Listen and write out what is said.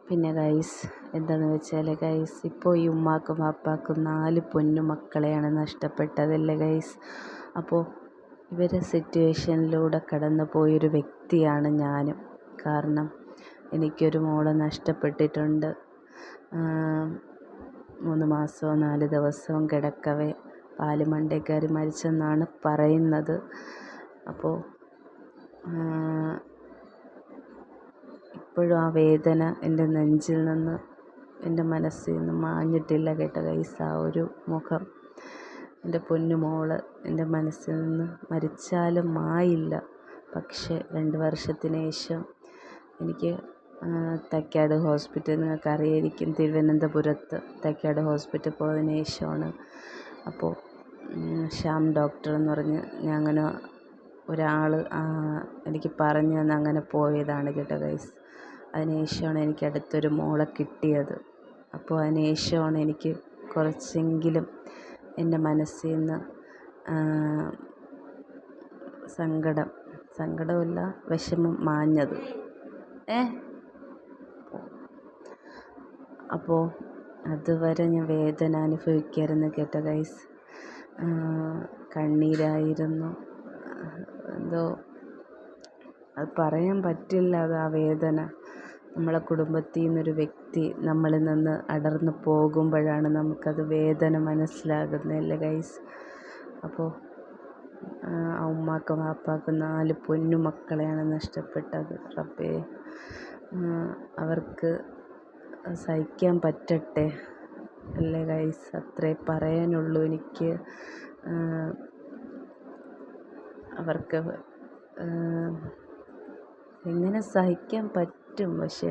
പിന്നെ ഗൈസ് എന്താണെന്ന് വെച്ചാൽ ഗൈസ് ഇപ്പോൾ ഈ ഉമ്മാക്കും വാപ്പാക്കും 4 പൊന്നു മക്കളെയാണ് നഷ്ടപ്പെട്ടതല്ലേ ഗൈസ്. അപ്പോൾ ഇവരെ സിറ്റുവേഷനിലൂടെ കടന്നു പോയൊരു വ്യക്തിയാണ് ഞാനും. കാരണം എനിക്കൊരു മോളെ നഷ്ടപ്പെട്ടിട്ടുണ്ട്. 3 മാസവും 4 ദിവസവും കിടക്കവേ പാല് മണ്ടയിൽ കയറി മരിച്ചെന്നാണ് പറയുന്നത്. അപ്പോൾ ഇപ്പോഴും ആ വേദന എൻ്റെ നെഞ്ചിൽ നിന്ന് എൻ്റെ മനസ്സിൽ നിന്ന് മാഞ്ഞിട്ടില്ല കേട്ടോ ഗൈസ്. ആ ഒരു മുഖം, എൻ്റെ പൊന്നു മോള് എൻ്റെ മനസ്സിൽ നിന്ന് മരിച്ചാലും മായില്ല. പക്ഷേ 2 വർഷത്തിന് ശേഷം എനിക്ക് തൈക്കാട് ഹോസ്പിറ്റൽ, നിങ്ങൾക്ക് അറിയായിരിക്കും, തിരുവനന്തപുരത്ത് തൈക്കാട് ഹോസ്പിറ്റൽ പോയതിന് ശേഷമാണ്. അപ്പോൾ ശ്യാം ഡോക്ടർ എന്ന് പറഞ്ഞ് ഞാൻ അങ്ങനെ ഒരാൾ എനിക്ക് പറഞ്ഞു തന്ന് അങ്ങനെ പോയതാണ് കേട്ടോ ഗൈസ്. അതിന് ശേഷമാണ് എനിക്ക് അടുത്തൊരു മോളെ കിട്ടിയത്. അപ്പോൾ അതിന് ശേഷമാണ് എനിക്ക് കുറച്ചെങ്കിലും എൻ്റെ മനസ്സിൽ നിന്ന് സങ്കടമല്ല വിഷമം മാഞ്ഞത്. അപ്പോൾ അതുവരെ ഞാൻ വേദന അനുഭവിക്കായിരുന്നു കേട്ടോ ഗൈസ്. കണ്ണീരായിരുന്നു, എന്തോ അത് പറയാൻ പറ്റില്ല. അത് ആ വേദന, നമ്മളെ കുടുംബത്തിൽ നിന്നൊരു വ്യക്തി നമ്മളിൽ നിന്ന് അടർന്നു പോകുമ്പോഴാണ് നമുക്കത് വേദന മനസ്സിലാകുന്നതല്ലേ ഗൈസ്. അപ്പോൾ ആ ഉമ്മാക്കും വാപ്പാക്കും 4 പൊന്നു മക്കളെയാണ് നഷ്ടപ്പെട്ടത്. റബ്ബേ, അവർക്ക് സഹിക്കാൻ പറ്റട്ടെ അല്ലേ ഗൈസ്. അത്രേ പറയാനുള്ളൂ എനിക്ക്. അവർക്ക് എങ്ങനെ സഹിക്കാൻ പറ്റും, പക്ഷേ